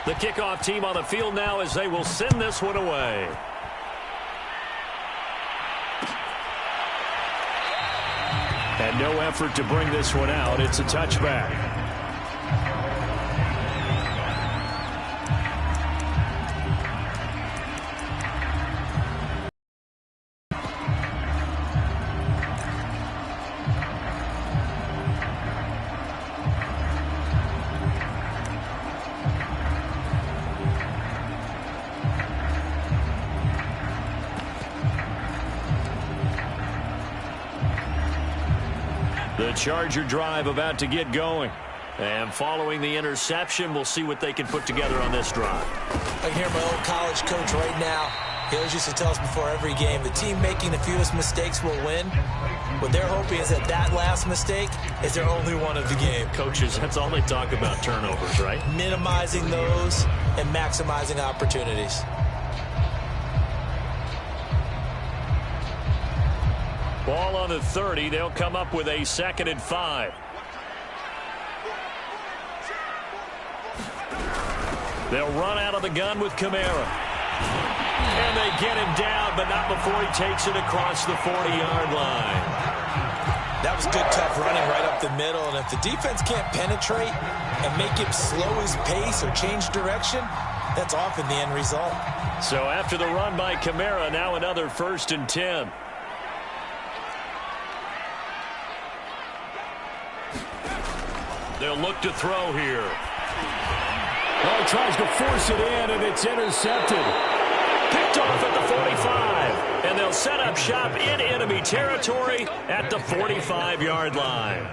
The kickoff team on the field now as they will send this one away. And no effort to bring this one out. It's a touchback. The Charger drive about to get going. And following the interception, we'll see what they can put together on this drive. I can hear my old college coach right now. He always used to tell us before every game, the team making the fewest mistakes will win. What they're hoping is that last mistake is their only one of the game. Coaches, that's all they talk about, turnovers, right? Minimizing those and maximizing opportunities. Ball on the 30. They'll come up with a 2nd and 5. They'll run out of the gun with Kamara. And they get him down, but not before he takes it across the 40-yard line. That was good, tough running right up the middle. And if the defense can't penetrate and make him slow his pace or change direction, that's often the end result. So after the run by Kamara, now another 1st and 10. They'll look to throw here. Oh, he tries to force it in, and it's intercepted. Picked off at the 45, and they'll set up shop in enemy territory at the 45-yard line.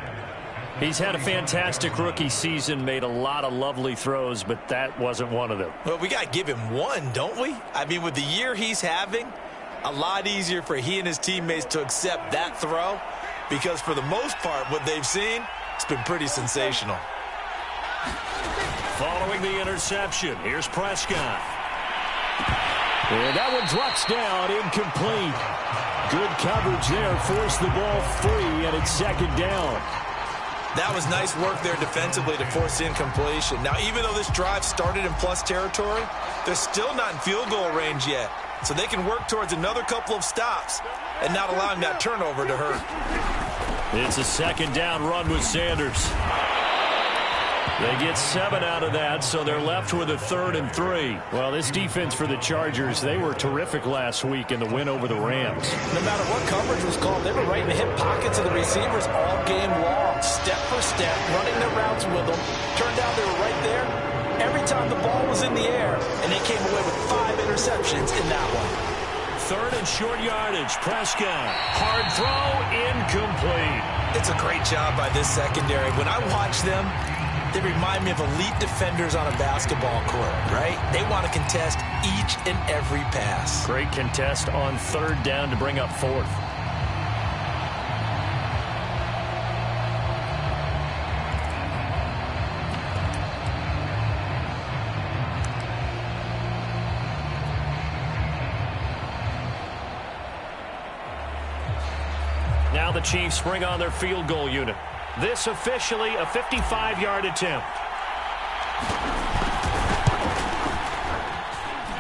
He's had a fantastic rookie season, made a lot of lovely throws, but that wasn't one of them. Well, we got to give him one, don't we? I mean, with the year he's having, a lot easier for he and his teammates to accept that throw, because for the most part, what they've seen, it's been pretty sensational. Following the interception, here's Prescott. And that one drops down, incomplete. Good coverage there, forced the ball free, and it's 2nd down. That was nice work there defensively to force incompletion. Now, even though this drive started in plus territory, they're still not in field goal range yet. So they can work towards another couple of stops and not allowing that turnover to hurt. It's a 2nd down run with Sanders. They get 7 out of that, so they're left with a 3rd and 3. Well, this defense for the Chargers, they were terrific last week in the win over the Rams. No matter what coverage was called, they were right in the hip pockets of the receivers all game long, step for step, running their routes with them. Turned out they were right there every time the ball was in the air, and they came away with 5 interceptions in that one. 3rd and short yardage, Prescott. Hard throw, incomplete. It's a great job by this secondary. When I watch them, they remind me of elite defenders on a basketball court, right? They want to contest each and every pass. Great contest on 3rd down to bring up 4th. Now the Chiefs bring on their field goal unit. This officially a 55-yard attempt.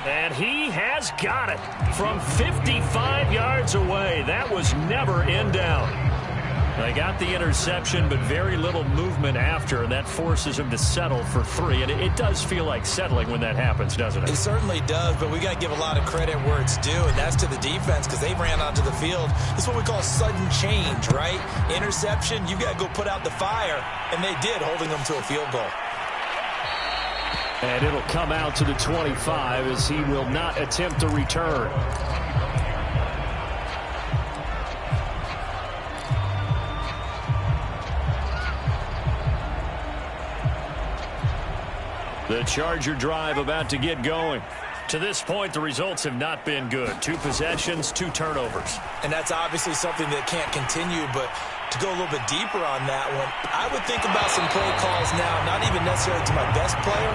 And he has got it from 55 yards away. That was never in doubt. They got the interception, but very little movement after, and that forces him to settle for 3. And it does feel like settling when that happens, doesn't it? It certainly does, but we got to give a lot of credit where it's due, and that's to the defense because they ran onto the field. This is what we call sudden change, right? Interception, you got to go put out the fire, and they did, holding them to a field goal. And it'll come out to the 25 as he will not attempt to return. The Charger drive about to get going. To this point, the results have not been good. 2 possessions, 2 turnovers. And that's obviously something that can't continue, but to go a little bit deeper on that one, I would think about some play calls now, not even necessarily to my best player,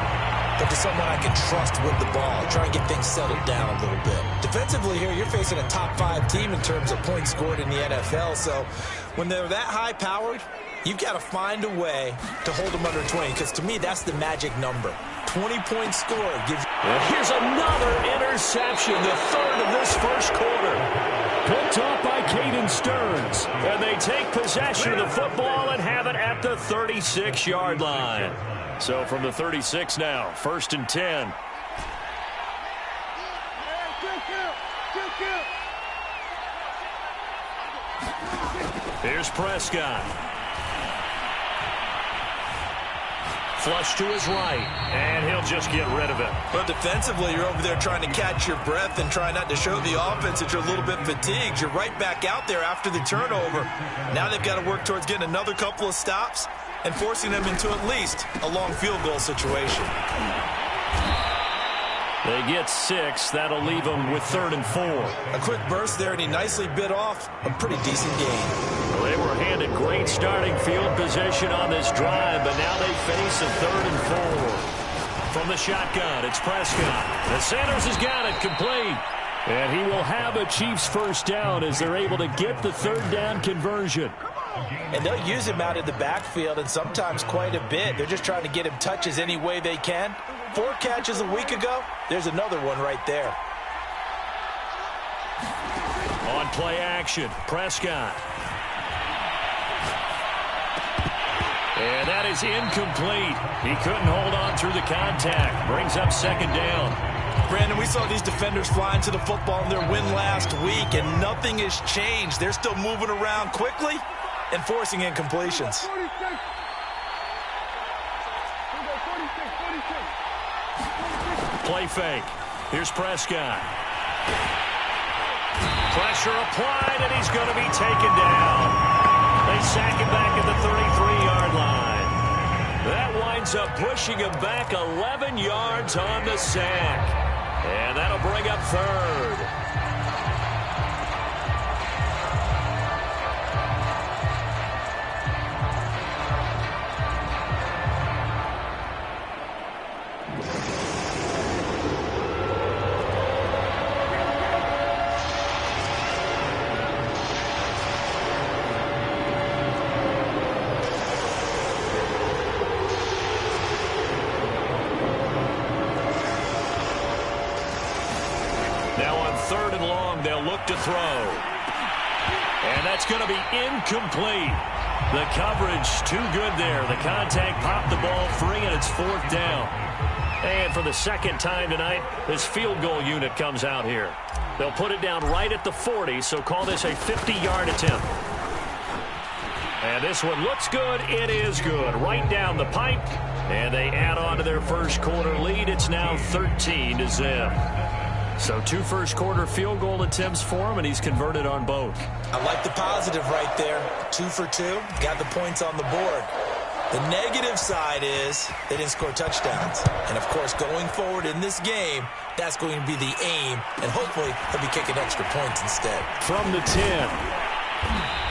but to someone I can trust with the ball. Try and get things settled down a little bit. Defensively here, you're facing a top 5 team in terms of points scored in the NFL, so when they're that high-powered, you've got to find a way to hold them under 20, because to me, that's the magic number. 20-point score. And here's another interception, the third of this first quarter. Picked off by Caden Stearns. And they take possession of the football and have it at the 36-yard line. So from the 36 now, 1st and 10. Here's Prescott. Flush to his right, and he'll just get rid of it. But defensively, you're over there trying to catch your breath and try not to show the offense that you're a little bit fatigued. You're right back out there after the turnover. Now they've got to work towards getting another couple of stops and forcing them into at least a long field goal situation. They get 6. That'll leave them with 3rd and 4. A quick burst there, and he nicely bit off a pretty decent gain. Well, they were handed great starting field position on this drive, but now they face a 3rd and 4. From the shotgun, it's Prescott. And Sanders has got it complete. And he will have a Chiefs first down as they're able to get the 3rd down conversion. And they'll use him out in the backfield, and sometimes quite a bit. They're just trying to get him touches any way they can. 4 catches a week ago. There's another one right there. On play action, Prescott. And that is incomplete. He couldn't hold on through the contact. Brings up 2nd down. Brandon, we saw these defenders flying to the football in their win last week, and nothing has changed. They're still moving around quickly and forcing incompletions. Play fake. Here's Prescott. Pressure applied, and he's going to be taken down. They sack him back at the 33-yard line. That winds up pushing him back 11 yards on the sack. And that'll bring up 3rd. To throw. And that's going to be incomplete. The coverage too good there. The contact popped the ball free, and it's 4th down. And for the 2nd time tonight, this field goal unit comes out here. They'll put it down right at the 40, so call this a 50-yard attempt. And this one looks good. It is good. Right down the pipe. And they add on to their first quarter lead. It's now 13-0. So 2 first-quarter field goal attempts for him, and he's converted on both. I like the positive right there. 2 for 2. Got the points on the board. The negative side is they didn't score touchdowns. And, of course, going forward in this game, that's going to be the aim. And hopefully he'll be kicking extra points instead. From the 10.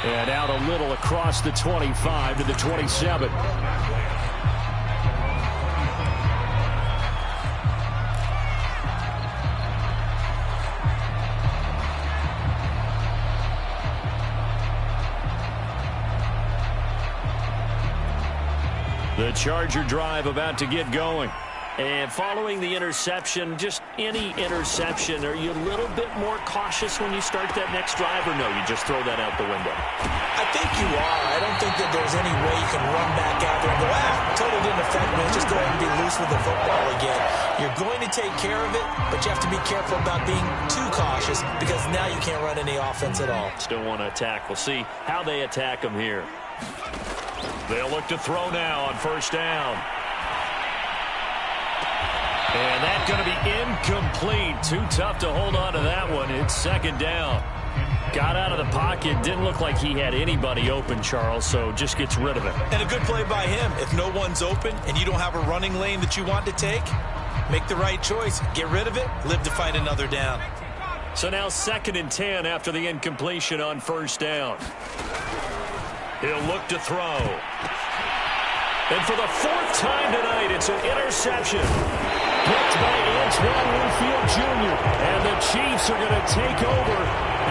And out a little across the 25 to the 27. The Charger drive about to get going. And following the interception, just any interception, are you a little bit more cautious when you start that next drive, or no, you just throw that out the window? I think you are. I don't think that there's any way you can run back out there and go, totally didn't affect me. Just go ahead and be loose with the football again. You're going to take care of it, but you have to be careful about being too cautious because now you can't run any offense at all. Still want to attack. We'll see how they attack them here. They'll look to throw now on 1st down. And that's going to be incomplete. Too tough to hold on to that one. It's 2nd down. Got out of the pocket. Didn't look like he had anybody open, Charles, so just gets rid of it. And a good play by him. If no one's open and you don't have a running lane that you want to take, make the right choice. Get rid of it. Live to find another down. So now 2nd and 10 after the incompletion on 1st down. He'll look to throw. And for the 4th time tonight, it's an interception. Picked by Antoine Winfield Jr. And the Chiefs are going to take over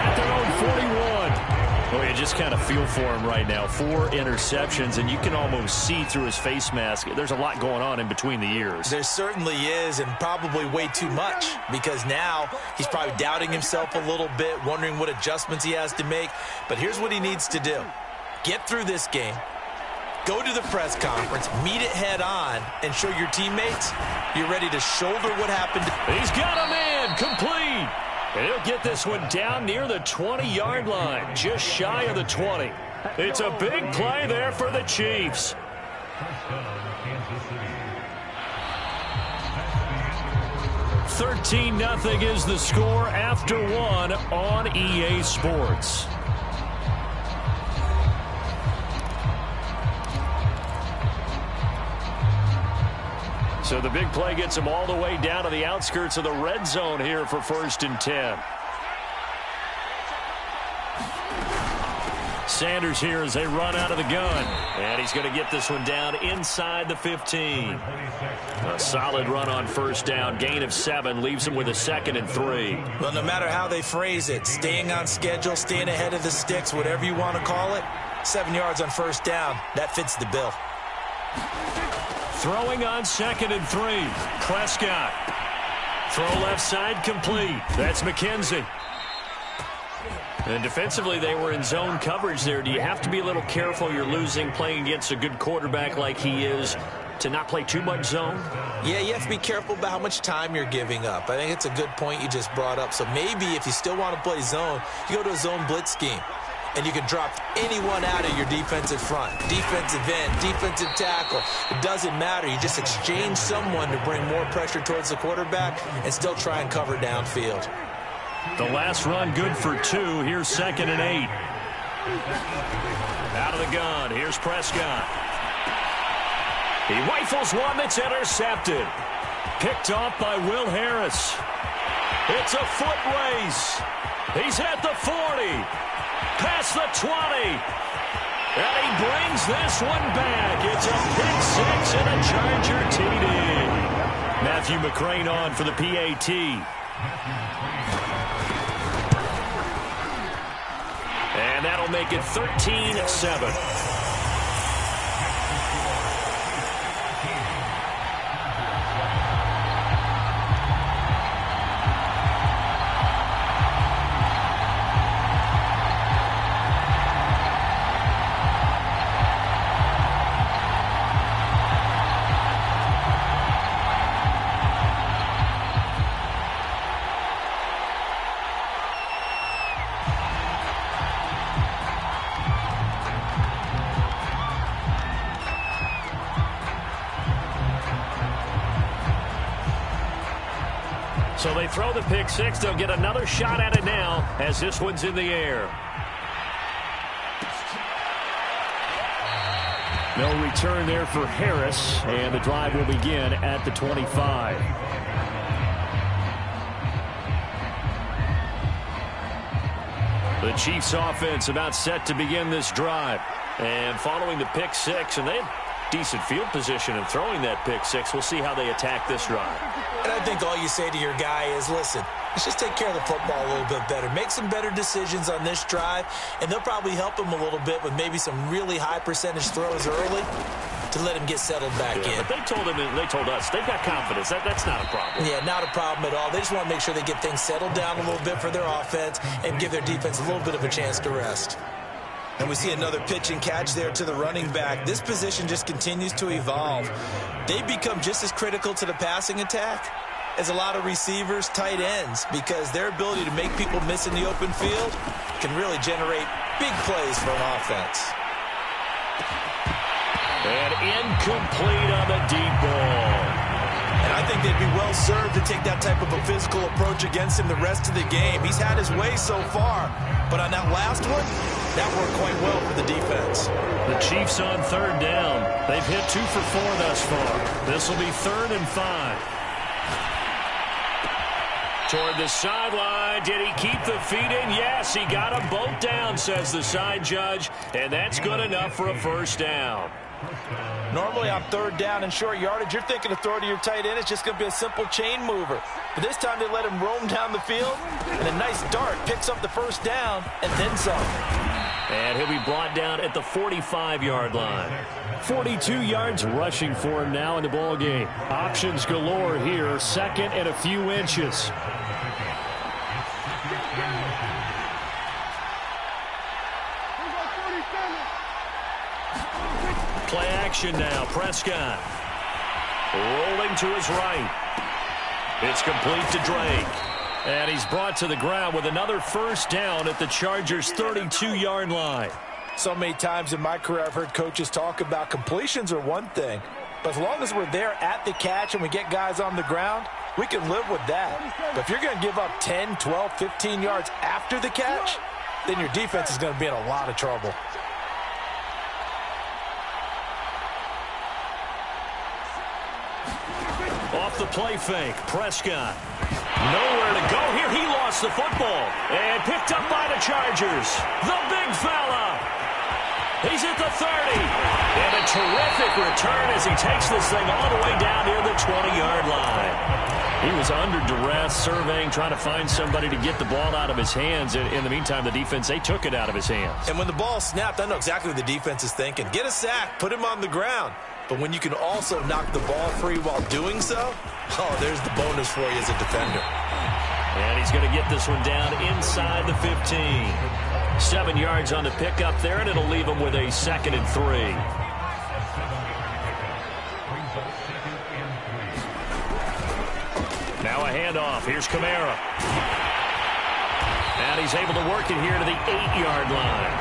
at their own 41. Well, you just kind of feel for him right now. 4 interceptions, and you can almost see through his face mask. There's a lot going on in between the ears. There certainly is, and probably way too much, because now he's probably doubting himself a little bit, wondering what adjustments he has to make. But here's what he needs to do. Get through this game. Go to the press conference, meet it head on, and show your teammates you're ready to shoulder what happened. He's got a man, complete. And he'll get this one down near the 20-yard line, just shy of the 20. It's a big play there for the Chiefs. 13-0 is the score after 1 on EA Sports. So the big play gets him all the way down to the outskirts of the red zone here for 1st and 10. Sanders here as they run out of the gun. And he's going to get this one down inside the 15. A solid run on 1st down. Gain of 7 leaves him with a 2nd and 3. Well, no matter how they phrase it, staying on schedule, staying ahead of the sticks, whatever you want to call it, 7 yards on 1st down, that fits the bill. Throwing on 2nd and 3. Prescott. Throw left side complete. That's McKenzie. And defensively, they were in zone coverage there. Do you have to be a little careful? You're losing playing against a good quarterback like he is to not play too much zone? Yeah, you have to be careful about how much time you're giving up. I think it's a good point you just brought up. So maybe if you still want to play zone, you go to a zone blitz scheme. And you can drop anyone out of your defensive front. Defensive end, defensive tackle. It doesn't matter. You just exchange someone to bring more pressure towards the quarterback and still try and cover downfield. The last run good for 2. Here's 2nd and 8. Out of the gun. Here's Prescott. He rifles one that's intercepted. Picked off by Will Harris. It's a foot race. He's at the 40. Past the 20. And he brings this one back. It's a pick 6 and a Charger TD. Matthew McCrane on for the PAT. And that'll make it 13-7. So they throw the pick 6. They'll get another shot at it now as this one's in the air. No return there for Harris, and the drive will begin at the 25. The Chiefs offense about set to begin this drive. And following the pick 6, and they have decent field position in throwing that pick 6. We'll see how they attack this drive. And I think all you say to your guy is, listen, let's just take care of the football a little bit better. Make some better decisions on this drive, and they'll probably help him a little bit with maybe some really high percentage throws early to let him get settled back in. But they told us they've got confidence. That's not a problem. Yeah, not a problem at all. They just want to make sure they get things settled down a little bit for their offense and give their defense a little bit of a chance to rest. And we see another pitch and catch there to the running back. This position just continues to evolve. They become just as critical to the passing attack as a lot of receivers, tight ends, because their ability to make people miss in the open field can really generate big plays for an offense. And incomplete on the deep ball. And I think they'd be well served to take that type of a physical approach against him the rest of the game. He's had his way so far, but on that last one, that worked quite well for the defense. The Chiefs on 3rd down. They've hit 2 for 4 thus far. This will be 3rd and 5. Toward the sideline. Did he keep the feet in? Yes, he got them both down, says the side judge, and that's good enough for a 1st down. Normally on 3rd down and short yardage, you're thinking of throw to your tight end. It's just going to be a simple chain mover. But this time they let him roam down the field, and a nice dart picks up the 1st down and then some. And he'll be brought down at the 45-yard line. 42 yards rushing for him now in the ball game. Options galore here. Second and a few inches. Play action now. Prescott rolling to his right. It's complete to Drake. And he's brought to the ground with another first down at the Chargers' 32-yard line. So many times in my career I've heard coaches talk about completions are one thing, but as long as we're there at the catch and we get guys on the ground, we can live with that. But if you're going to give up 10, 12, 15 yards after the catch, then your defense is going to be in a lot of trouble. Off the play fake, Prescott. Nowhere to go here. He lost the football and picked up by the Chargers. The big fella. He's at the 30. And a terrific return as he takes this thing all the way down near the 20-yard line. He was under duress, surveying, trying to find somebody to get the ball out of his hands. In the meantime, the defense, they took it out of his hands. And when the ball snapped, I know exactly what the defense is thinking. Get a sack, put him on the ground. But when you can also knock the ball free while doing so, oh, there's the bonus for you as a defender. And he's going to get this one down inside the 15. 7 yards on the pickup there, and it'll leave him with a 2nd and 3. Now a handoff. Here's Kamara. And he's able to work it here to the 8-yard line.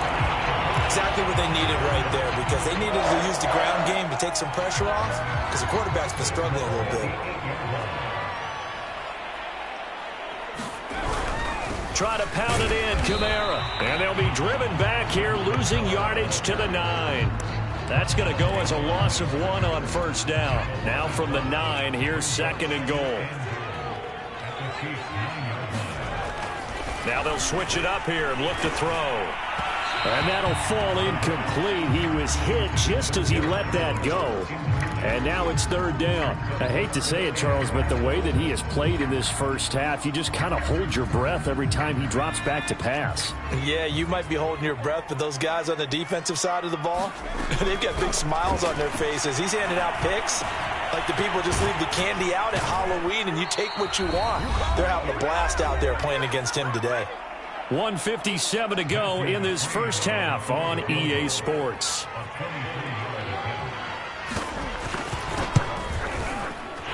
Exactly what they needed right there, because they needed to use the ground game to take some pressure off, because the quarterback's been struggling a little bit. Try to pound it in, Kamara. And they'll be driven back here, losing yardage to the 9. That's going to go as a loss of 1 on first down. Now from the 9, here's 2nd and goal. Now they'll switch it up here and look to throw. And that'll fall incomplete. He was hit just as he let that go. And now it's 3rd down. I hate to say it, Charles, but the way that he has played in this first half, you just kind of hold your breath every time he drops back to pass. Yeah, you might be holding your breath, but those guys on the defensive side of the ball, they've got big smiles on their faces. He's handing out picks like the people just leave the candy out at Halloween and you take what you want. They're having a blast out there playing against him today. 1:57 to go in this first half on EA Sports.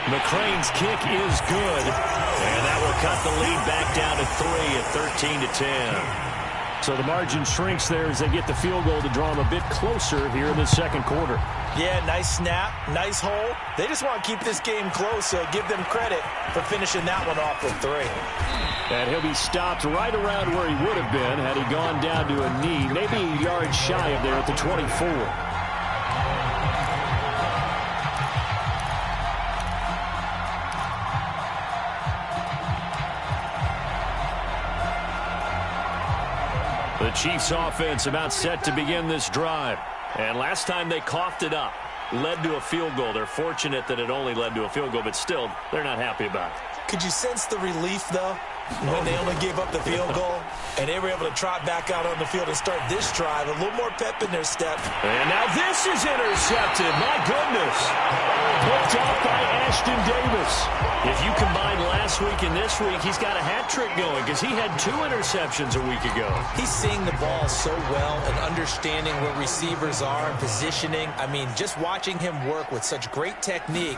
McCrane's kick is good, and that will cut the lead back down to 3 at 13-10. So the margin shrinks there as they get the field goal to draw them a bit closer here in the second quarter. Yeah, nice snap, nice hold. They just want to keep this game close, so give them credit for finishing that one off with 3. And he'll be stopped right around where he would have been had he gone down to a knee, maybe a yard shy of there at the 24. The Chiefs offense about set to begin this drive. And last time they coughed it up, led to a field goal. They're fortunate that it only led to a field goal, but still, they're not happy about it. Could you sense the relief, though, when they only gave up the field goal and they were able to trot back out on the field and start this drive? A little more pep in their step. And now this is intercepted. My goodness. Picked off by Ashton Davis. If you combine last week and this week, he's got a hat trick going because he had 2 interceptions a week ago. He's seeing the ball so well and understanding where receivers are and positioning. I mean, just watching him work with such great technique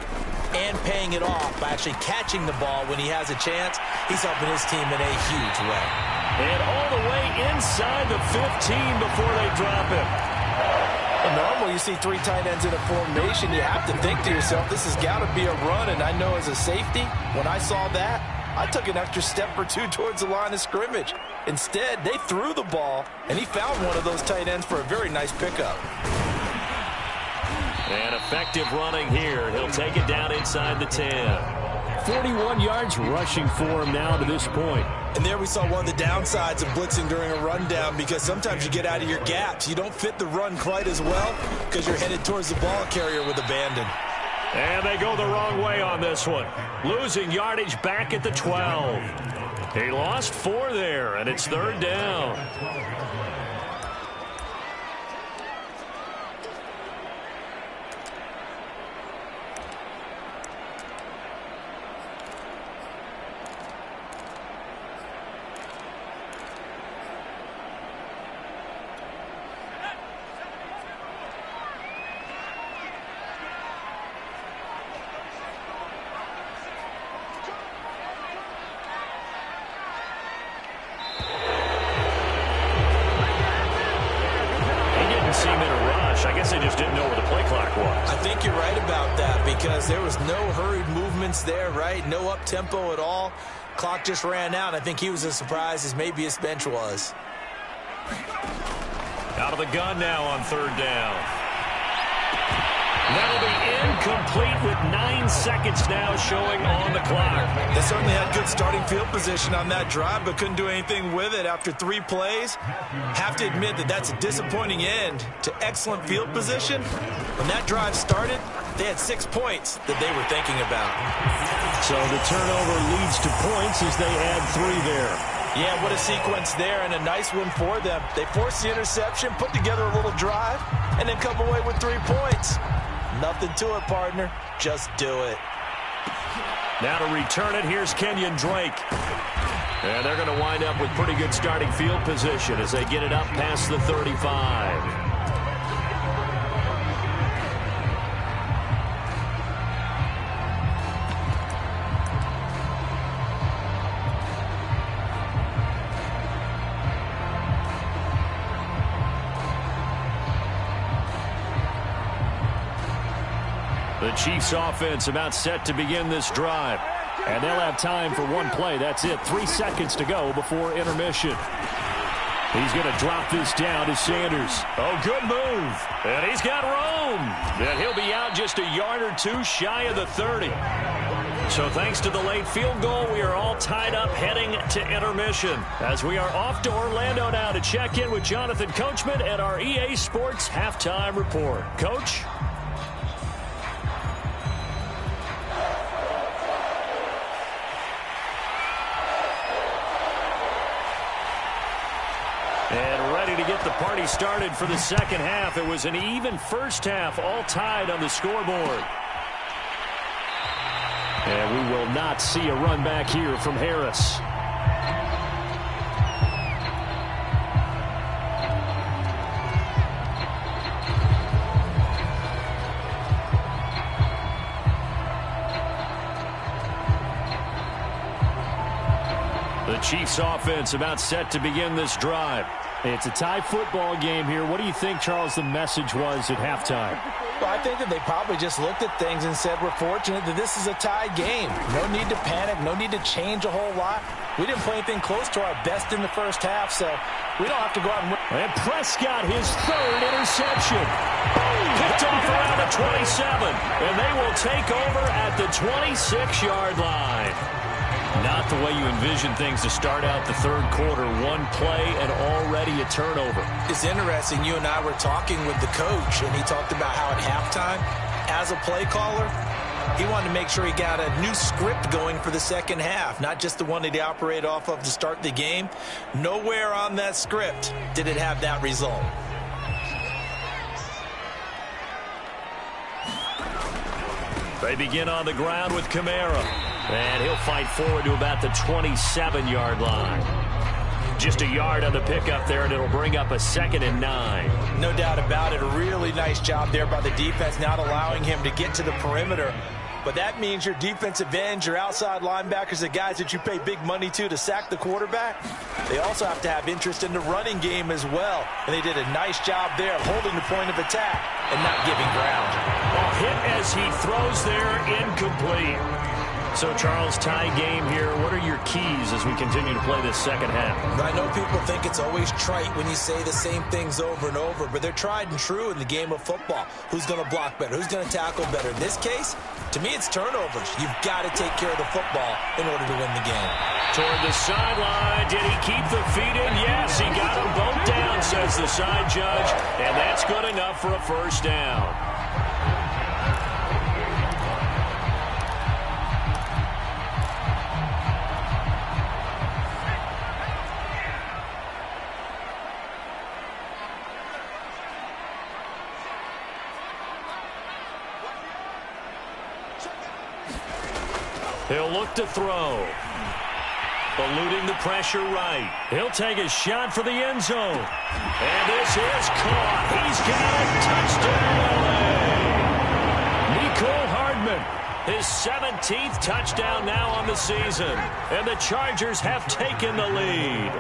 and paying it off by actually catching the ball when he has a chance, he's helping his team in a huge way. And all the way inside the 15 before they drop him. Well, normally you see 3 tight ends in a formation, you have to think to yourself, this has got to be a run. And I know as a safety, when I saw that, I took an extra step or 2 towards the line of scrimmage. Instead, they threw the ball, and he found one of those tight ends for a very nice pickup. And effective running here. He'll take it down inside the 10. 41 yards rushing for him now to this point. And there we saw one of the downsides of blitzing during a rundown, because sometimes you get out of your gaps. You don't fit the run quite as well because you're headed towards the ball carrier with abandon. And they go the wrong way on this one. Losing yardage back at the 12. He lost 4 there, and it's 3rd down. cause. I think you're right about that because there was no hurried movements there, right? No up-tempo at all. Clock just ran out. I think he was as surprised as maybe his bench was. Out of the gun now on third down. That'll be incomplete with 9 seconds now showing on the clock. They certainly had good starting field position on that drive, but couldn't do anything with it after 3 plays. Have to admit that that's a disappointing end to excellent field position. When that drive started, they had 6 points that they were thinking about. So the turnover leads to points as they add 3 there. Yeah, what a sequence there, and a nice one for them. They forced the interception, put together a little drive, and then come away with 3 points. Nothing to it, partner. Just do it. Now to return it, here's Kenyon Drake. And they're going to wind up with pretty good starting field position as they get it up past the 35. The Chiefs offense about set to begin this drive. And they'll have time for 1 play. That's it. 3 seconds to go before intermission. He's going to drop this down to Sanders. Oh, good move. And he's got room. And he'll be out just a yard or 2 shy of the 30. So thanks to the late field goal, we are all tied up heading to intermission. As we are off to Orlando now to check in with Jonathan Coachman at our EA Sports Halftime Report. Coach? And ready to get the party started for the second half. It was an even first half, all tied on the scoreboard. And we will not see a run back here from Harris. The Chiefs offense about set to begin this drive. It's a tie football game here. What do you think, Charles, the message was at halftime? Well, I think that they probably just looked at things and said, we're fortunate that this is a tie game. No need to panic. No need to change a whole lot. We didn't play anything close to our best in the first half, so we don't have to go out and win. And Prescott, his 3rd interception. Picked off around the 27. And they will take over at the 26-yard line. Not the way you envision things to start out the third quarter. 1 play and already a turnover. It's interesting. You and I were talking with the coach, and he talked about how at halftime, as a play caller, he wanted to make sure he got a new script going for the second half, not just the one that he operated off of to start the game. Nowhere on that script did it have that result. They begin on the ground with Kamara. And he'll fight forward to about the 27-yard line. Just a yard on the pickup there, and it'll bring up a 2nd and 9. No doubt about it. A really nice job there by the defense, not allowing him to get to the perimeter. But that means your defensive ends, your outside linebackers, the guys that you pay big money to sack the quarterback, they also have to have interest in the running game as well. And they did a nice job there of holding the point of attack and not giving ground. A hit as he throws there, incomplete. So, Charles, tie game here. What are your keys as we continue to play this second half? I know people think it's always trite when you say the same things over and over, but they're tried and true in the game of football. Who's going to block better? Who's going to tackle better? In this case, to me, it's turnovers. You've got to take care of the football in order to win the game. Toward the sideline. Did he keep the feet in? Yes, he got them both down, says the side judge, and that's good enough for a first down. He'll look to throw. Eluding the pressure right. He'll take a shot for the end zone. And this is caught. He's got a touchdown, LA. Mecole Hardman, his 17th touchdown now on the season. And the Chargers have taken the lead.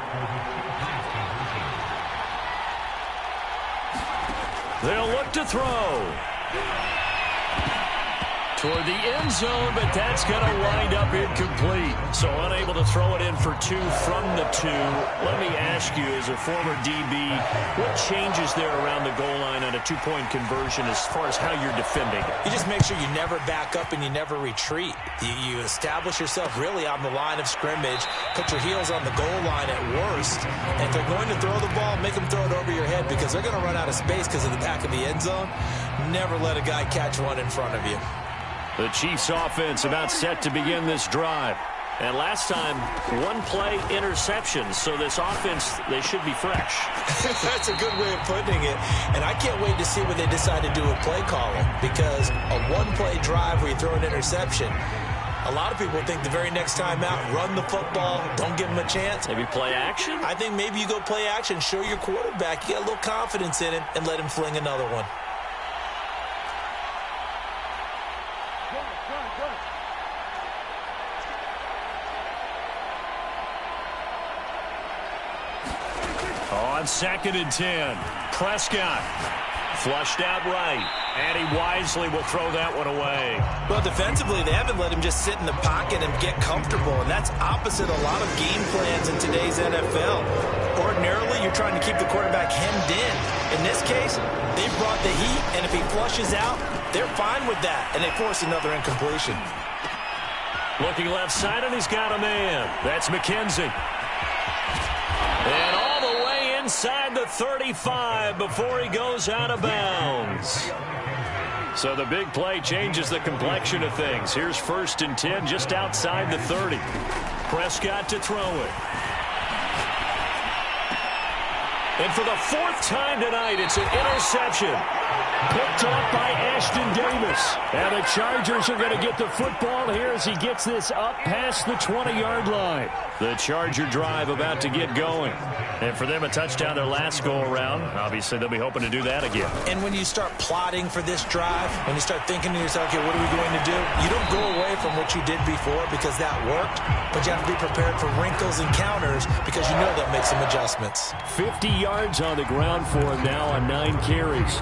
They'll look to throw. toward the end zone, but that's going to wind up incomplete. So unable to throw it in for 2 from the 2. Let me ask you, as a former DB, what changes there around the goal line on a 2-point conversion as far as how you're defending? You just make sure you never back up and you never retreat. You establish yourself really on the line of scrimmage, put your heels on the goal line at worst, and if they're going to throw the ball, make them throw it over your head because they're going to run out of space because of the back of the end zone. Never let a guy catch one in front of you. The Chiefs offense about set to begin this drive. And last time, 1-play interception. So this offense, they should be fresh. That's a good way of putting it. And I can't wait to see what they decide to do with play calling. Because a 1-play drive where you throw an interception, a lot of people think the very next time out, run the football, don't give them a chance. Maybe play action? I think maybe you go play action, show your quarterback you got a little confidence in him, and let him fling another one. On 2nd and 10, Prescott flushed out right, and he wisely will throw that one away. Well, defensively, they haven't let him just sit in the pocket and get comfortable, and that's opposite a lot of game plans in today's NFL. Ordinarily, you're trying to keep the quarterback hemmed in. In this case, they brought the heat, and if he flushes out, they're fine with that, and they force another incompletion. Looking left side, and he's got a man. That's McKenzie. And all the way inside the 35 before he goes out of bounds. So the big play changes the complexion of things. Here's 1st and 10 just outside the 30. Prescott to throw it. And for the 4th time tonight, it's an interception. Picked off by Ashton Davis. And the Chargers are going to get the football here as he gets this up past the 20-yard line. The Charger drive about to get going. And for them, a touchdown their last go-around. Obviously, they'll be hoping to do that again. And when you start plotting for this drive, when you start thinking to yourself, okay, what are we going to do? You don't go away from what you did before because that worked, but you have to be prepared for wrinkles and counters because you know they'll make some adjustments. 50 yards on the ground for him now on 9 carries.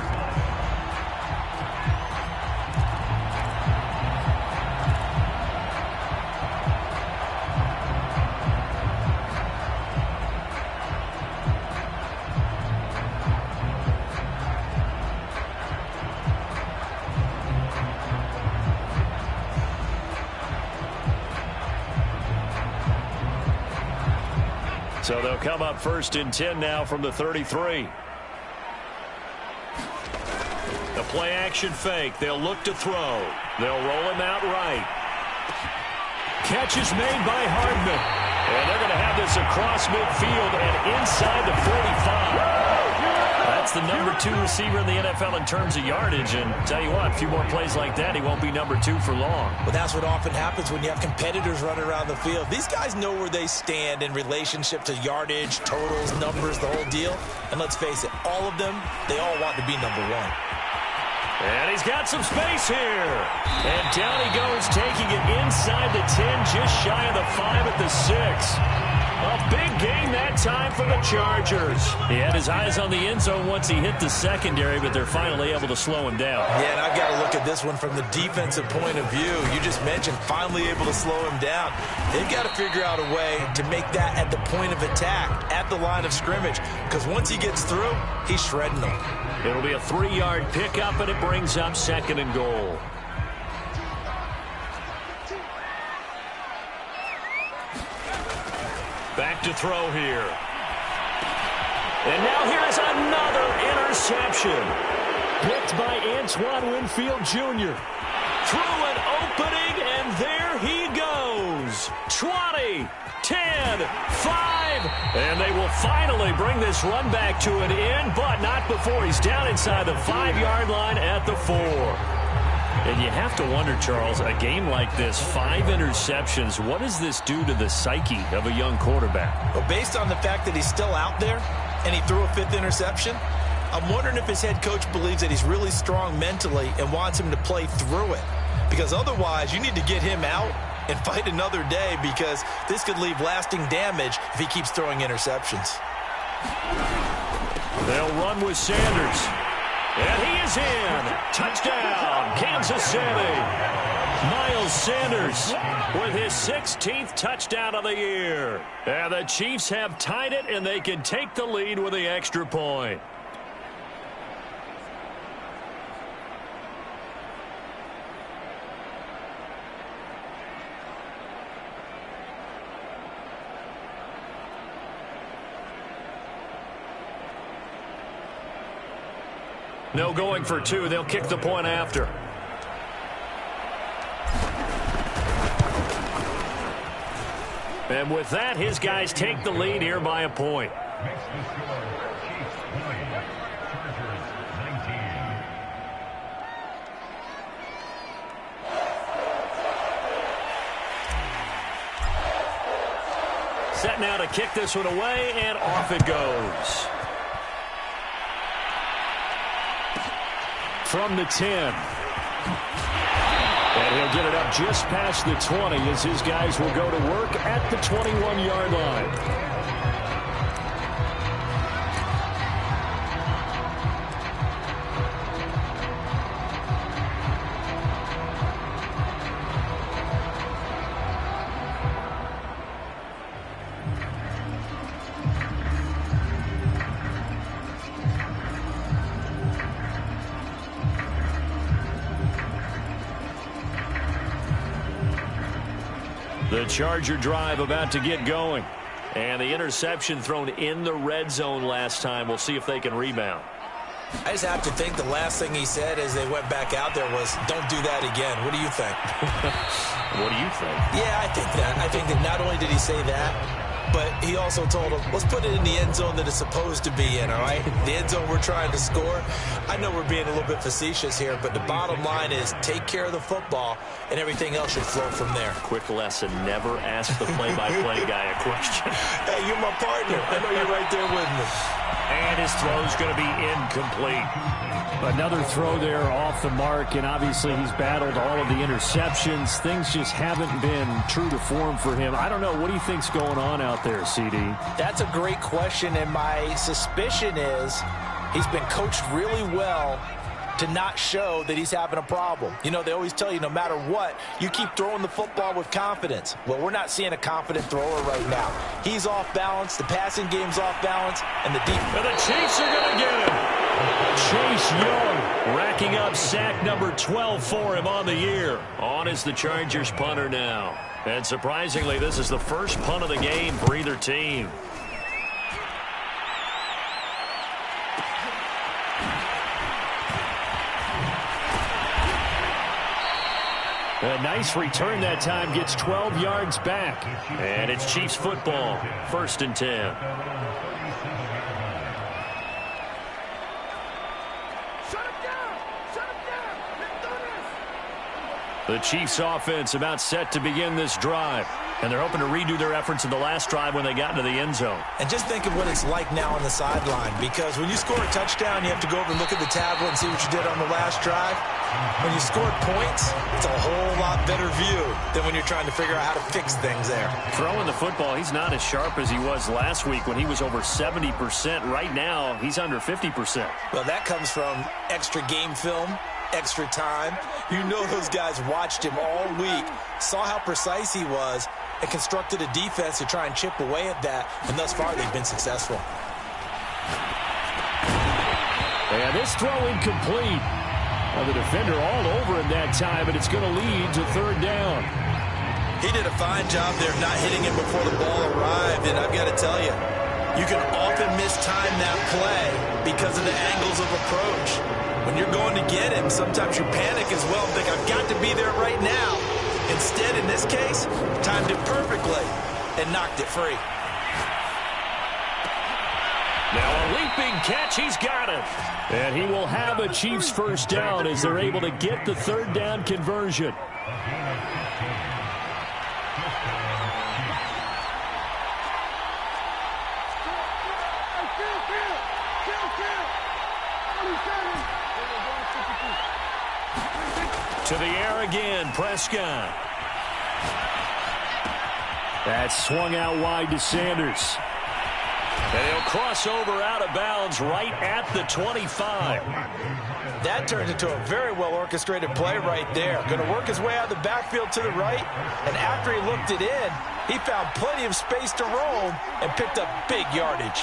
So they'll come up 1st and 10 now from the 33. The play action fake. They'll look to throw. They'll roll him out right. Catch is made by Hardman. And they're going to have this across midfield and inside the 45. That's the number 2 receiver in the NFL in terms of yardage. And tell you what, a few more plays like that, he won't be number 2 for long. Well, that's what often happens when you have competitors running around the field. These guys know where they stand in relationship to yardage, totals, numbers, the whole deal. And let's face it, all of them, they all want to be number 1. And he's got some space here. And down he goes, taking it inside the 10, just shy of the 5 at the 6. A big gain that time for the Chargers. He had his eyes on the end zone once he hit the secondary, but they're finally able to slow him down. Yeah, and I've got to look at this one from the defensive point of view. You just mentioned finally able to slow him down. They've got to figure out a way to make that at the point of attack, at the line of scrimmage, because once he gets through, he's shredding them. It'll be a 3-yard pickup, and it brings up 2nd and goal. Back to throw here. And now here's another interception. Picked by Antoine Winfield Jr. Through an opening, and there he goes. 20, 10, 5. And they will finally bring this run back to an end, but not before he's down inside the 5-yard line at the 4. And you have to wonder, Charles, a game like this, 5 interceptions, what does this do to the psyche of a young quarterback? Well, based on the fact that he's still out there and he threw a 5th interception, I'm wondering if his head coach believes that he's really strong mentally and wants him to play through it. Because otherwise, you need to get him out and fight another day because this could leave lasting damage if he keeps throwing interceptions. They'll run with Sanders. And he is in. Touchdown, Kansas City. Miles Sanders with his 16th touchdown of the year. And the Chiefs have tied it, and they can take the lead with the extra point. No going for two. They'll kick the point after. And with that, his guys take the lead here by a point. Set now to kick this one away, and off it goes. From the 10. And he'll get it up just past the 20 as his guys will go to work at the 21-yard line. The Charger drive about to get going. And the interception thrown in the red zone last time. We'll see if they can rebound. I just have to think the last thing he said as they went back out there was, don't do that again. What do you think? What do you think? Yeah, I think that. I think that not only did he say that, but he also told him, let's put it in the end zone that it's supposed to be in, all right? The end zone we're trying to score. I know we're being a little bit facetious here, but the bottom line is take care of the football, and everything else should flow from there. Quick lesson, never ask the play-by-play guy a question. Hey, you're my partner. I know you're right there with me. And his throw's going to be incomplete. Another throw there off the mark, and obviously he's battled all of the interceptions. Things just haven't been true to form for him. I don't know. What do you think's going on out there, CD? That's a great question, and my suspicion is he's been coached really well to not show that he's having a problem. You know, they always tell you no matter what, you keep throwing the football with confidence. Well, we're not seeing a confident thrower right now. He's off balance, the passing game's off balance, and the defense. And the Chiefs are going to get him. Chase Young racking up sack number 12 for him on the year. On is the Chargers punter now. And surprisingly, this is the first punt of the game for either team. A nice return that time, gets 12 yards back. And it's Chiefs football, 1st and 10. The Chiefs offense about set to begin this drive. And they're hoping to redo their efforts in the last drive when they got into the end zone. And just think of what it's like now on the sideline, because when you score a touchdown, you have to go over and look at the tablet and see what you did on the last drive. When you score points, it's a whole lot better view than when you're trying to figure out how to fix things there. Throwing the football, he's not as sharp as he was last week when he was over 70%. Right now, he's under 50%. Well, that comes from extra game film, extra time. You know those guys watched him all week, saw how precise he was, and constructed a defense to try and chip away at that, and thus far they've been successful. And this throw incomplete. The defender all over him that time, and it's going to lead to 3rd down. He did a fine job there not hitting him before the ball arrived, and I've got to tell you, you can often mistime that play because of the angles of approach. When you're going to get him, sometimes you panic as well and think, I've got to be there right now. Instead, in this case, timed it perfectly and knocked it free. Now a leaping catch, he's got it. And he will have a Chiefs 1st down as they're able to get the 3rd down conversion. To the air again, Prescott. That's swung out wide to Sanders. And he'll cross over out of bounds right at the 25. That turns into a very well-orchestrated play right there. Going to work his way out of the backfield to the right, and after he looked it in, he found plenty of space to roam and picked up big yardage.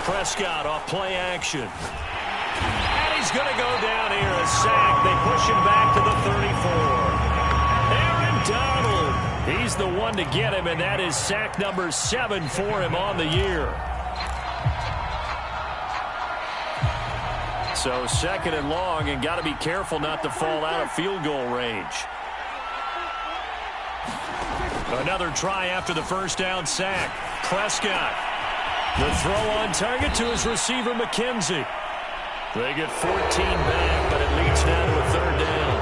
Prescott off play action. And he's going to go down here, a sack. They push him back to the 34. Aaron Donald. He's the one to get him, and that is sack number 7 for him on the year. So 2nd and long, and got to be careful not to fall out of field goal range. Another try after the first down sack. Prescott. The throw on target to his receiver, McKenzie. They get 14 back, but it leads now to a 3rd down.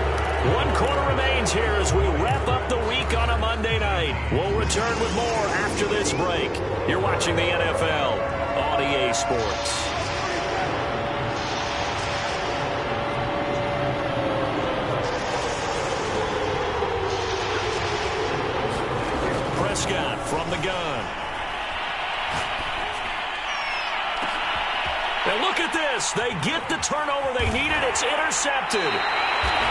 1 quarter remains here as we wrap up the week on a Monday night. We'll return with more after this break. You're watching the NFL on EA Sports. Prescott from the gun. And look at this. They get the turnover they needed. It's intercepted.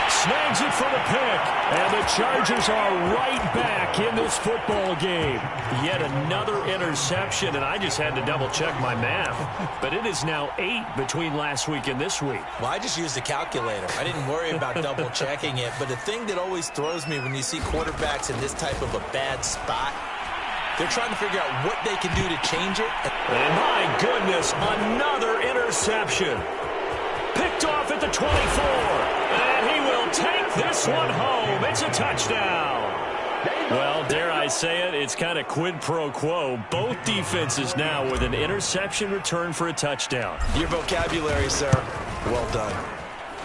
Snags it for the pick. And the Chargers are right back in this football game. Yet another interception, and I just had to double-check my math. But it is now 8 between last week and this week. Well, I just used a calculator. I didn't worry about double-checking it. But the thing that always throws me when you see quarterbacks in this type of a bad spot, they're trying to figure out what they can do to change it. And my goodness, another interception. Picked off at the 24. And he will take this one home. It's a touchdown. Well, dare I say it, it's kind of quid pro quo. Both defenses now with an interception return for a touchdown. Your vocabulary, sir. Well done.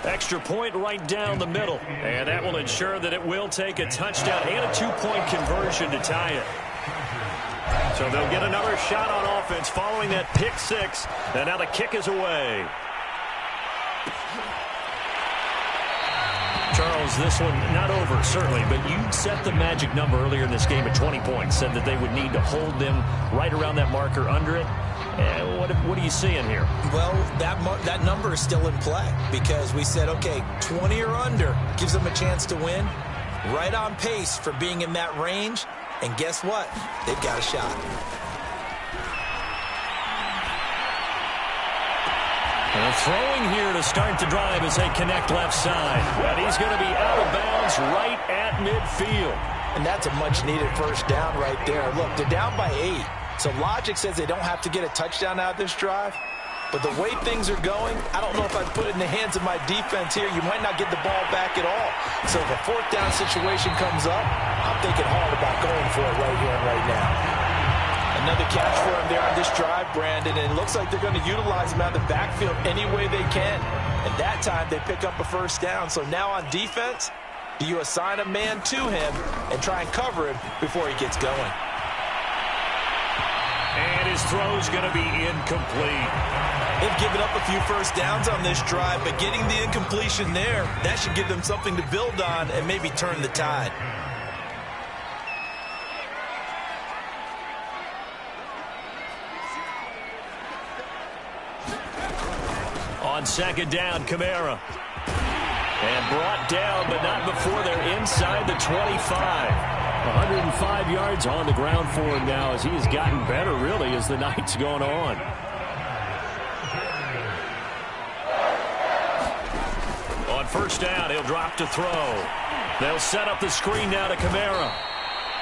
Extra point right down the middle. And that will ensure that it will take a touchdown and a 2-point conversion to tie it. So they'll get another shot on offense following that pick 6. And now the kick is away. Charles, this one not over, certainly, but you set the magic number earlier in this game at 20 points. Said that they would need to hold them right around that marker under it. What are you seeing here? Well, that number is still in play because we said, okay, 20 or under gives them a chance to win. Right on pace for being in that range. And guess what? They've got a shot. And throwing here to start the drive as they connect left side. And he's going to be out of bounds right at midfield. And that's a much-needed first down right there. Look, they're down by 8. So logic says they don't have to get a touchdown out of this drive. But the way things are going, I don't know if I'd put it in the hands of my defense here. You might not get the ball back at all. So if a 4th down situation comes up, I'm thinking hard about going for it right here and right now. Another catch for him there on this drive, Brandon. And it looks like they're going to utilize him out of the backfield any way they can. And that time they pick up a first down. So now on defense, do you assign a man to him and try and cover him before he gets going? And his throw's going to be incomplete. They've given up a few first downs on this drive, but getting the incompletion there, that should give them something to build on and maybe turn the tide. On 2nd down, Kamara. And brought down, but not before they're inside the 25. 105 yards on the ground for him now as he has gotten better, really, as the night's gone on. On 1st down, he'll drop to throw. They'll set up the screen now to Kamara.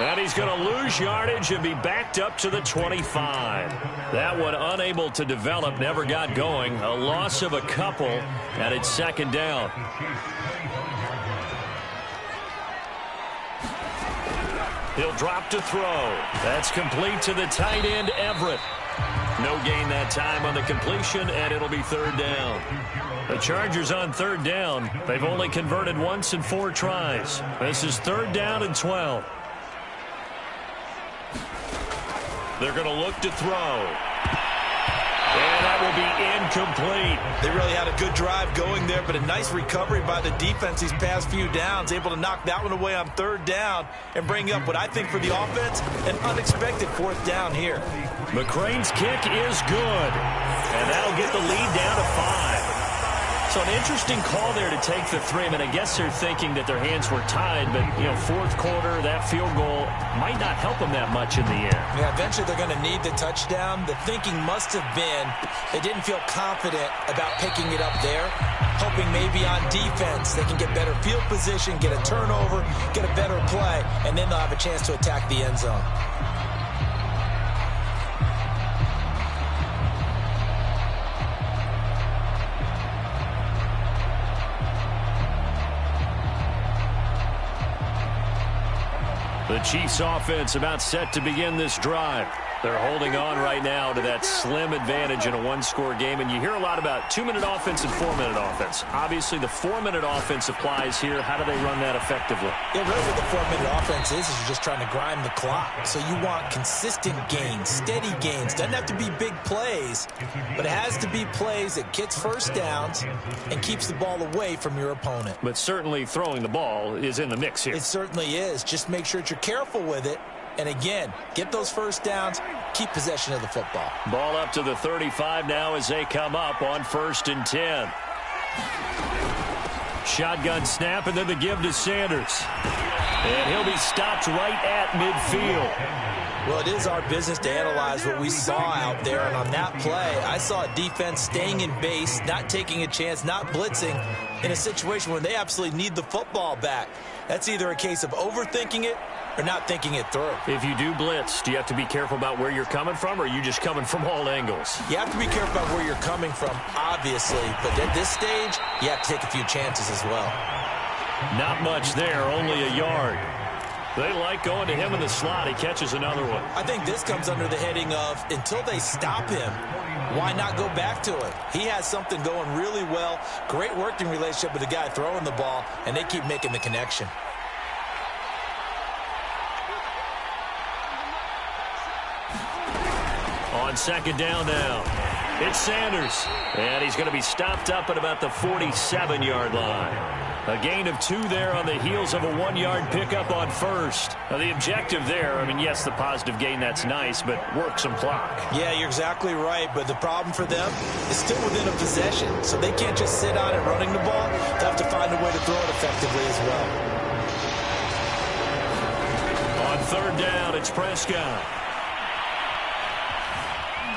And he's going to lose yardage and be backed up to the 25. That one unable to develop, never got going. A loss of a couple, and it's 2nd down. He'll drop to throw. That's complete to the tight end, Everett. No gain that time on the completion, and it'll be 3rd down. The Chargers on 3rd down. They've only converted once in 4 tries. This is 3rd down and 12. They're going to look to throw. And that will be incomplete. They really had a good drive going there, but a nice recovery by the defense these past few downs, able to knock that one away on third down and bring up what I think for the offense, an unexpected fourth down here. McCrane's kick is good, and that'll get the lead down to 5. So an interesting call there to take the 3. I mean, I guess they're thinking that their hands were tied, but, you know, fourth quarter, that field goal might not help them that much in the end. Yeah, eventually they're going to need the touchdown. The thinking must have been they didn't feel confident about picking it up there, hoping maybe on defense they can get better field position, get a turnover, get a better play, and then they'll have a chance to attack the end zone. The Chiefs offense about set to begin this drive. They're holding on right now to that slim advantage in a one-score game. And you hear a lot about 2-minute offense and 4-minute offense. Obviously, the 4-minute offense applies here. How do they run that effectively? Yeah, really what the 4-minute offense is you're just trying to grind the clock. So you want consistent gains, steady gains. Doesn't have to be big plays, but it has to be plays that gets first downs and keeps the ball away from your opponent. But certainly throwing the ball is in the mix here. It certainly is. Just make sure that you're careful with it. And again, get those first downs, keep possession of the football. Ball up to the 35 now as they come up on 1st and 10. Shotgun snap and then the give to Sanders. And he'll be stopped right at midfield. Well, it is our business to analyze what we saw out there. And on that play, I saw a defense staying in base, not taking a chance, not blitzing in a situation where they absolutely need the football back. That's either a case of overthinking it or not thinking it through. If you do blitz, do you have to be careful about where you're coming from, or are you just coming from all angles? You have to be careful about where you're coming from, obviously. But at this stage, you have to take a few chances as well. Not much there, only a yard. They like going to him in the slot. He catches another one. I think this comes under the heading of, until they stop him, why not go back to him? He has something going really well. Great working relationship with the guy throwing the ball, and they keep making the connection. On 2nd down now, it's Sanders. And he's going to be stopped up at about the 47-yard line. A gain of 2 there on the heels of a 1-yard pickup on 1st. Now, the objective there, I mean, yes, the positive gain, that's nice, but work some clock. Yeah, you're exactly right, but the problem for them is still within a possession, so they can't just sit on it running the ball. They have to find a way to throw it effectively as well. On 3rd down, it's Prescott.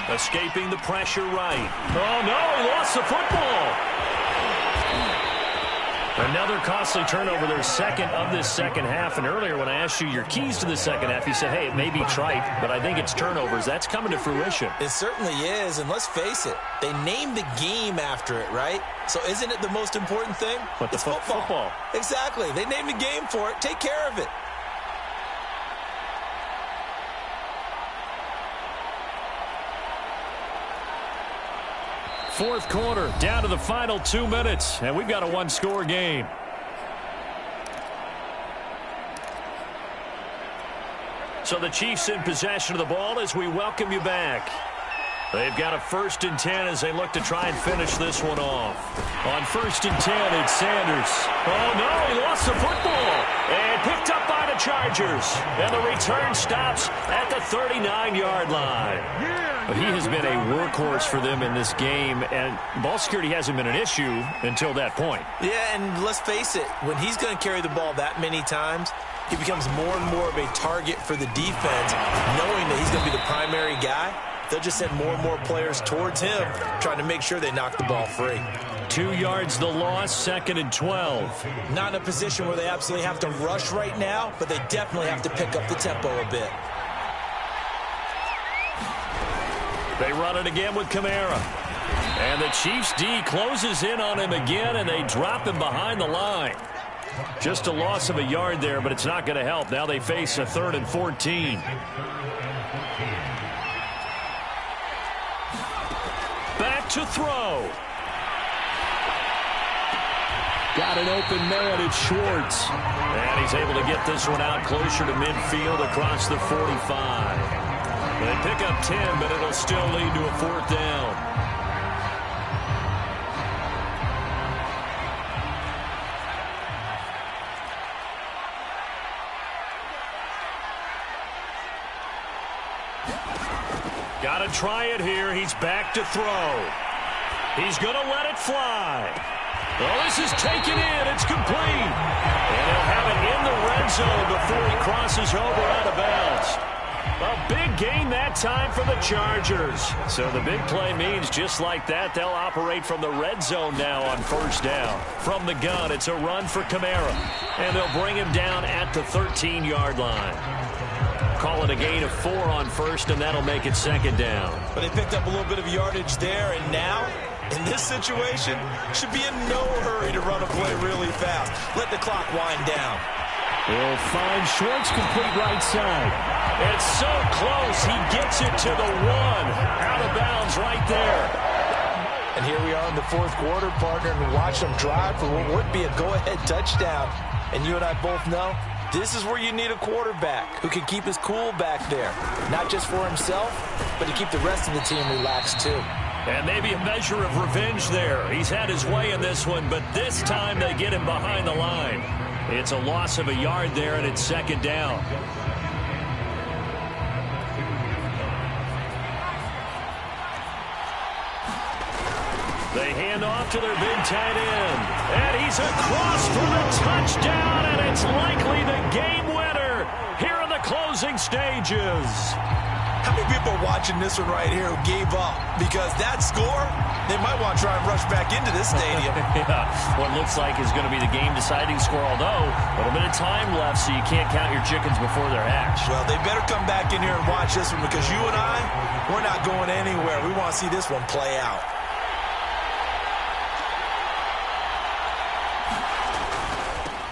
Escaping the pressure right. Oh, no, he lost the football. Another costly turnover, their second of this second half. And earlier when I asked you your keys to the second half, you said, hey, it may be trite, but I think it's turnovers. That's coming to fruition. It certainly is, and let's face it, they named the game after it, right? So isn't it the most important thing? But it's football. Exactly. They named the game for it. Take care of it. Fourth quarter, down to the final 2 minutes, and we've got a one-score game. So the Chiefs in possession of the ball as we welcome you back. They've got a 1st and 10 as they look to try and finish this one off. On 1st and 10, it's Sanders. Oh, no, he lost the football. And picked up by the Chargers. And the return stops at the 39-yard line. He has been a workhorse for them in this game, and ball security hasn't been an issue until that point. Yeah, and let's face it, when he's going to carry the ball that many times, he becomes more and more of a target for the defense, knowing that he's going to be the primary guy. They'll just send more and more players towards him, trying to make sure they knock the ball free. 2 yards the loss, 2nd and 12. Not in a position where they absolutely have to rush right now, but they definitely have to pick up the tempo a bit. They run it again with Kamara. And the Chiefs D closes in on him again, and they drop him behind the line. Just a loss of a yard there, but it's not going to help. Now they face a 3rd and 14. Back to throw. Got an open man, it's Schwartz. And he's able to get this one out closer to midfield across the 45. They pick up 10, but it'll still lead to a 4th down. got to try it here. He's back to throw. He's going to let it fly. Well, this is taken in. It's complete. And he'll have it in the red zone before he crosses over out of bounds. A big gain that time for the Chargers. So the big play means just like that, they'll operate from the red zone now on first down. From the gun, it's a run for Kamara. And they'll bring him down at the 13-yard line. Call it a gain of 4 on first, and that'll make it second down. But they picked up a little bit of yardage there, and now, in this situation, should be in no hurry to run a play really fast. Let the clock wind down. He'll find Schwartz, complete right side. It's so close. He gets it to the 1. Out of bounds right there. And here we are in the fourth quarter, partner, and watch them drive for what would be a go-ahead touchdown. And you and I both know this is where you need a quarterback who can keep his cool back there. Not just for himself, but to keep the rest of the team relaxed too. And maybe a measure of revenge there. He's had his way in this one, but this time they get him behind the line. It's a loss of a yard there, and it's second down. They hand off to their big tight end. And he's across for the touchdown, and it's likely the game winner here in the closing stages. How many people are watching this one right here who gave up? Because that score, they might want to try and rush back into this stadium. Yeah, what looks like is going to be the game-deciding score, although a little bit of time left, so you can't count your chickens before they're hatched. Well, they better come back in here and watch this one, because you and I, we're not going anywhere. We want to see this one play out.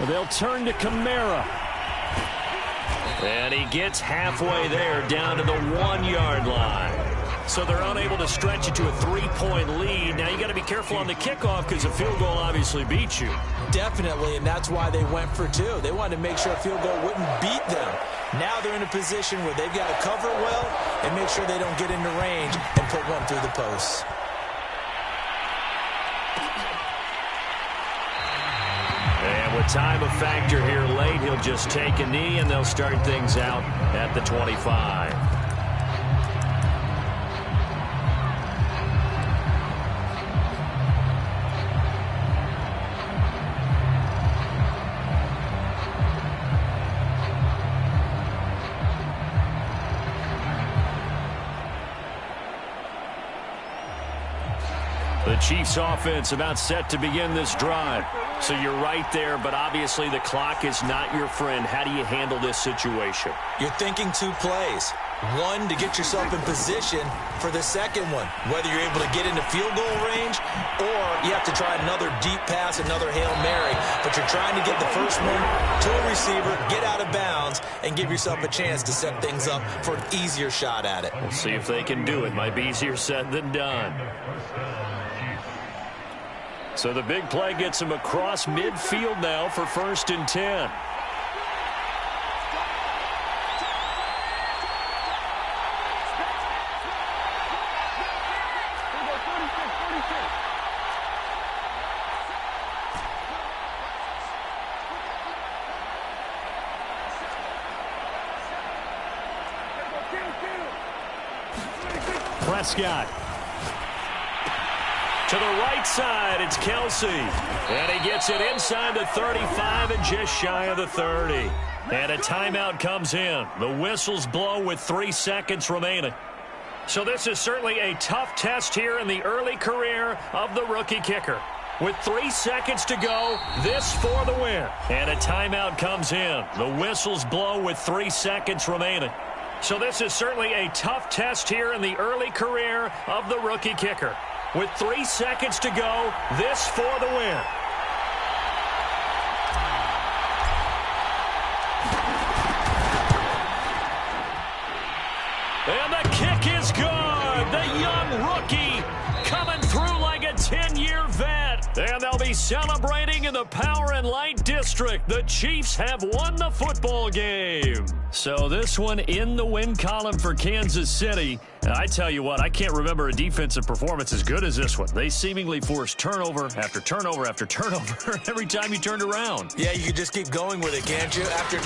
They'll turn to Kamara. And he gets halfway there, down to the 1-yard line. So they're unable to stretch it to a 3-point lead. Now you got to be careful on the kickoff because a field goal obviously beats you. Definitely, and that's why they went for 2. They wanted to make sure a field goal wouldn't beat them. Now they're in a position where they've got to cover well and make sure they don't get into range and put one through the posts. And with time a factor here late, he'll just take a knee, and they'll start things out at the 25. The Chiefs offense about set to begin this drive. So you're right there, but obviously the clock is not your friend. How do you handle this situation? You're thinking 2 plays. One, to get yourself in position for the second one, whether you're able to get into field goal range or you have to try another deep pass, another Hail Mary. But you're trying to get the first one to a receiver, get out of bounds, and give yourself a chance to set things up for an easier shot at it. We'll see if they can do it. Might be easier said than done. So the big play gets him across midfield now for 1st and 10. Prescott. To the right side, it's Kelsey. And he gets it inside the 35 and just shy of the 30. And a timeout comes in. The whistles blow with 3 seconds remaining. So this is certainly a tough test here in the early career of the rookie kicker. With 3 seconds to go, this for the win. And a timeout comes in. The whistles blow with 3 seconds remaining. So this is certainly a tough test here in the early career of the rookie kicker. With 3 seconds to go, this for the win. And the kick is good. The young rookie coming through like a 10-year vet. And they'll be celebrating in the Power and Light District. The Chiefs have won the football game. So this one in the win column for Kansas City. And I tell you what, I can't remember a defensive performance as good as this one. They seemingly forced turnover after turnover after turnover every time you turned around. Yeah, you could just keep going with it, can't you? After